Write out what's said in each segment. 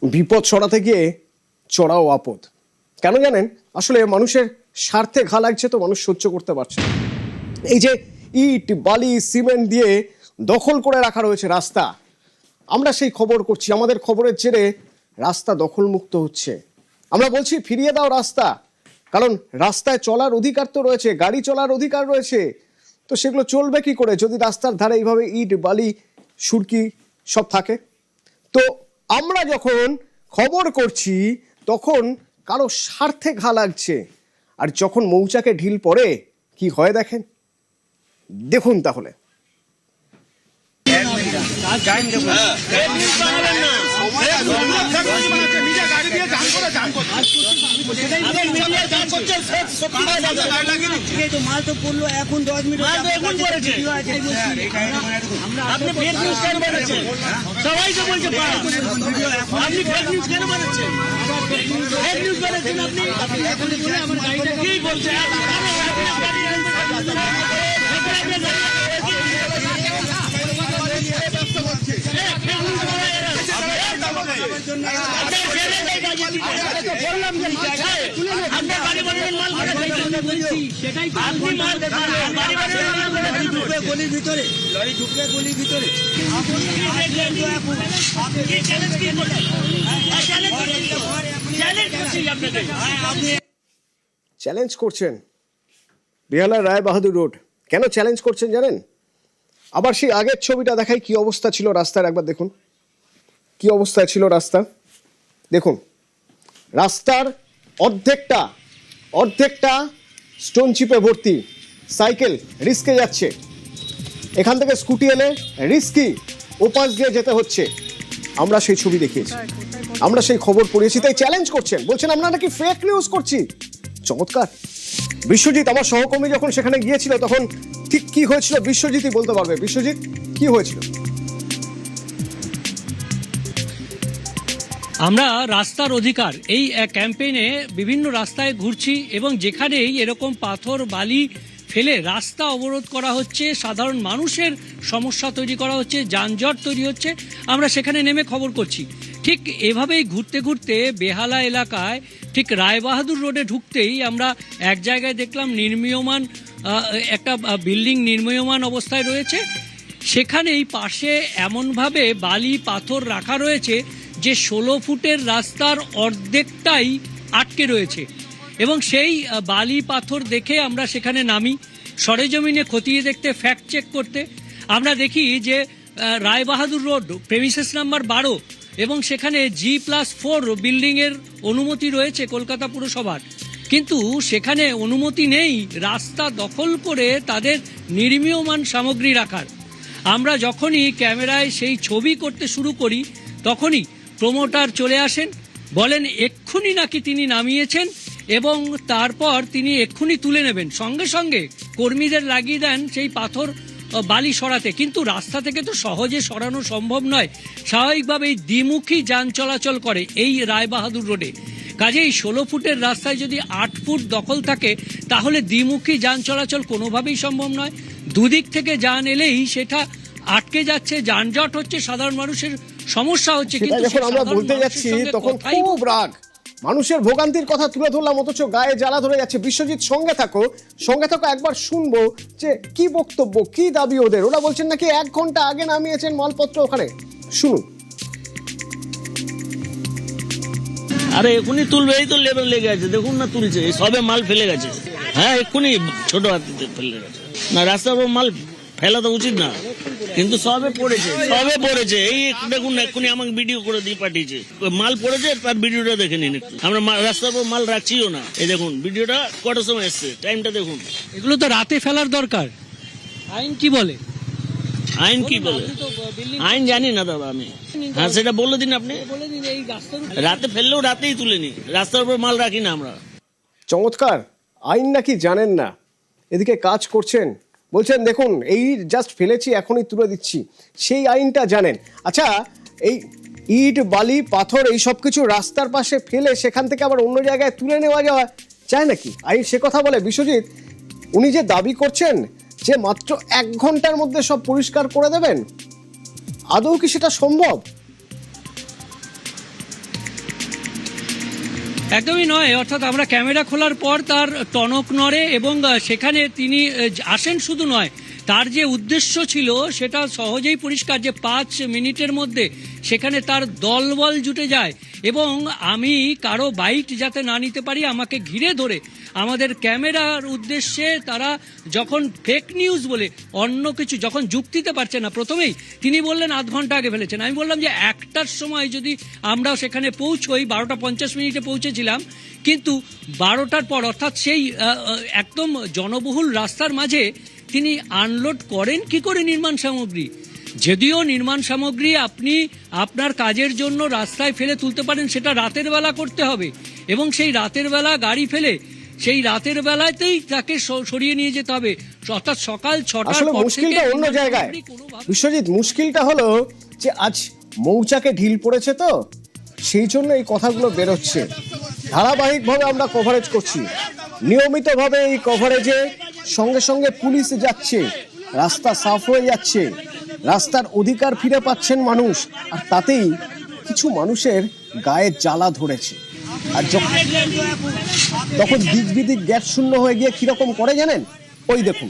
বিপদ ছড়াতে গিয়ে চড়াও আপদ। কেন জানেন? আসলে মানুষের স্বার্থে ঘা লাগছে তো মানুষ সহ্য করতে পারছে না। এই যে ইট বালি সিমেন্ট দিয়ে দখল করে রাখা রয়েছে রাস্তা, আমরা সেই খবর করছি, আমাদের খবরের জেরে রাস্তা দখলমুক্ত হচ্ছে। আমরা বলছি ফিরিয়ে দাও রাস্তা, কারণ রাস্তায় চলার অধিকার তো রয়েছে, গাড়ি চলার অধিকার রয়েছে। তো সেগুলো চলবে কি করে যদি রাস্তার ধারে এইভাবে ইট বালি সুরকি সব থাকে? তো আমরা যখন খবর করছি তখন কারো স্বার্থে ঘা লাগছে, আর যখন মৌচাকে ঢিল পড়ে কি হয় দেখেন, দেখুন তাহলে। মাল তো পড়লো এখন 10 মিনিট সবাই তো বলছে আপনি ফেক নিউজ কেন বানাচ্ছেন? ফেক নিউজ বানাচ্ছেন আপনি কি বলছেন? গলির ভিতরে লরি ঢুকবে, গলির ভিতরে চ্যালেঞ্জ করছেন বেহালার রায় বাহাদুর রোড। কেন চ্যালেঞ্জ করছেন জানেন? আবার সেই আগের ছবিটা দেখাই, কি অবস্থা ছিল রাস্তার, একবার দেখুন কি অবস্থায় ছিল রাস্তা। দেখুন রাস্তার অর্ধেকটা স্টোন চিপে ভর্তি, সাইকেল রিস্কে যাচ্ছে, এখান থেকে স্কুটি এলে রিস্কি, ওপাশ দিয়ে যেতে হচ্ছে। আমরা সেই ছবি দেখিয়েছি, আমরা সেই খবর পড়িয়েছি, তাই চ্যালেঞ্জ করছেন, বলছেন আমরা নাকি ফেক নিউজ করছি। চমৎকার। বিশ্বজিৎ আমার সহকর্মী যখন সেখানে গিয়েছিল তখন ঠিক কি হয়েছিল বিশ্বজিৎই বলতে পারবে। বিশ্বজিৎ, কি হয়েছিল? আমরা রাস্তার অধিকার এই ক্যাম্পেইনে বিভিন্ন রাস্তায় ঘুরছি এবং যেখানেই এরকম পাথর বালি ফেলে রাস্তা অবরোধ করা হচ্ছে, সাধারণ মানুষের সমস্যা তৈরি করা হচ্ছে, যানজট তৈরি হচ্ছে, আমরা সেখানে নেমে খবর করছি। ঠিক এভাবেই ঘুরতে ঘুরতে বেহালা এলাকায় ঠিক রায়বাহাদুর রোডে ঢুকতেই আমরা এক জায়গায় দেখলাম নির্মীয়মান একটা বিল্ডিং নির্মীয়মান অবস্থায় রয়েছে। সেখানেই পাশে এমনভাবে বালি পাথর রাখা রয়েছে যে 16 ফুটের রাস্তার অর্ধেকটাই আটকে রয়েছে এবং সেই বালি পাথর দেখে আমরা সেখানে নামি সরেজমিনে খতিয়ে দেখতে, ফ্যাক্ট চেক করতে। আমরা দেখি যে রায়বাহাদুর রোড প্রেমিসেস নাম্বার 12 এবং সেখানে G+4 বিল্ডিংয়ের অনুমতি রয়েছে কলকাতা পুরসভার, কিন্তু সেখানে অনুমতি নেই রাস্তা দখল করে তাদের নির্মীয়মান সামগ্রী রাখার। আমরা যখনই ক্যামেরায় সেই ছবি করতে শুরু করি তখনই প্রমোটার চলে আসেন, বলেন এক্ষুনি নাকি তিনি নামিয়েছেন এবং তারপর তিনি এক্ষুনি তুলে নেবেন। সঙ্গে সঙ্গে কর্মীদের লাগিয়ে দেন সেই পাথর বালি সরাতে, কিন্তু রাস্তা থেকে তো সহজে সরানো সম্ভব নয়। স্বাভাবিকভাবেই দ্বিমুখী যান চলাচল করে এই রায়বাহাদুর রোডে, কাজেই 16 ফুটের রাস্তায় যদি 8 ফুট দখল থাকে তাহলে দ্বিমুখী যান চলাচল কোনোভাবেই সম্ভব নয়। দুদিক থেকে যান এলেই সেটা আটকে যাচ্ছে, যানজট হচ্ছে, সাধারণ মানুষের সমস্যা হচ্ছে। কিন্তু যখন আমরা বলতে যাচ্ছি তখন খুব রাগ, মানুষের ভোগান্তির কথা তুলে ধরলাম অথচ গায়ে জ্বালা ধরে যাচ্ছে। বিশ্বজিৎ সঙ্গে থাকো, একবার শুনবো যে কি বক্তব্য, কি দাবি ওদের। ওরা বলছেন নাকি 1 ঘন্টা আগে নামিয়েছেন মালপত্র ওখানে, শুনুন। আরে এক্ষুনি তুলবে, এই তো লেবেল লেগে আছে, দেখুন না তুলছে, সবে মাল ফেলে গেছে। হ্যাঁ এক্ষুনি ছোট হাতিতে ফেলে গেছে, না রাস্তার উপর মাল ফেলা তো উচিত না, কিন্তু সবে পড়েছে। এই দেখুন এক্ষুনি আমাকে ভিডিও করে দিয়ে পাঠিয়েছে, মাল পড়েছে, তার ভিডিওটা দেখে নিন একটু। আমরা রাস্তার উপর মাল রাখছিও না, এই দেখুন ভিডিওটা কটার সময় এসছে, টাইমটা দেখুন। এগুলো তো রাতে ফেলার দরকার। আইন কি বলে? আইন জানি না দাদা আমি। হ্যাঁ সেটা বলে দিন আপনি। রাতে ফেললেও রাতেই তুলে নি, রাস্তার উপর মাল রাখি না আমরা। চমৎকার। আইন নাকি জানেন না, এদিকে কাজ করছেন, বলছেন দেখুন এই জাস্ট ফেলেছি এখনই তুলে দিচ্ছি, সেই আইনটা জানেন। আচ্ছা, এই ইট বালি পাথর এই সব কিছু রাস্তার পাশে ফেলে সেখান থেকে আবার অন্য জায়গায় তুলে নেওয়া যাওয়া চায় নাকি আইন? সে কথা বলে বিশ্বজিৎ। উনি যে দাবি করছেন যে মাত্র 1 ঘন্টার মধ্যে সব পরিষ্কার করে দেবেন, আদৌ কি সেটা সম্ভব? একদমই নয়। অর্থাৎ আমরা ক্যামেরা খোলার পর তার টনক নড়ে এবং সেখানে তিনি আসেন শুধু নয়, তার যে উদ্দেশ্য ছিল সেটা সহজেই পরিষ্কার, যে 5 মিনিটের মধ্যে সেখানে তার দলবল জুটে যায় এবং আমি কারো বাইট যাতে না নিতে পারি আমাকে ঘিরে ধরে আমাদের ক্যামেরার উদ্দেশ্যে তারা যখন ফেক নিউজ বলে অন্য কিছু যখন যুক্তিতে পারছে না, প্রথমেই তিনি বললেন আধ ঘন্টা আগে ফেলেছেন। আমি বললাম যে 1টার সময় যদি আমরা সেখানে পৌঁছই, 12:50 পৌঁছেছিলাম, কিন্তু 12টার পর অর্থাৎ সেই একদম জনবহুল রাস্তার মাঝে তিনি আনলোড করেন কি করে নির্মাণ সামগ্রী? যদিও নির্মাণ সামগ্রী আপনি আপনার কাজের জন্য রাস্তায় ফেলে তুলতে পারেন, সেটা রাতের বেলা করতে হবে এবং সেই রাতের বেলা গাড়ি ফেলে সেই রাতের বেলাতেই তাকে সরিয়ে নিয়ে যেতে হবে, অর্থাৎ সকাল 6টার আসলে পর থেকে। মুশকিলটা অন্য জায়গায় বিশ্বজিৎ, মুশকিলটা হলো যে আজ মৌচাকে ঢিল পড়েছে, তো সেই জন্য এই কথাগুলো বেরোচ্ছে। ধারাবাহিকভাবে আমরা কভারেজ করছি, নিয়মিতভাবে এই কভারেজে সঙ্গে সঙ্গে পুলিশ যাচ্ছে, রাস্তা সাফ হয়ে যাচ্ছে, রাস্তার অধিকার ফিরে পাচ্ছেন মানুষ, আর তাতেই কিছু মানুষের গায়ে জ্বালা ধরেছে। আর তখন দিক বিদিক গ্যাস শূন্য হয়ে গিয়ে কিরকম করে জানেন? ওই দেখুন।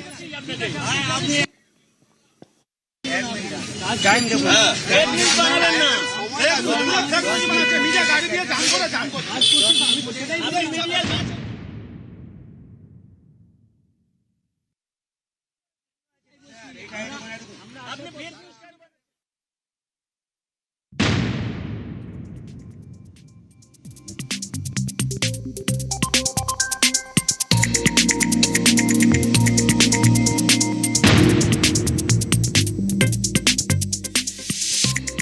নিজে গাড়ি দিয়ে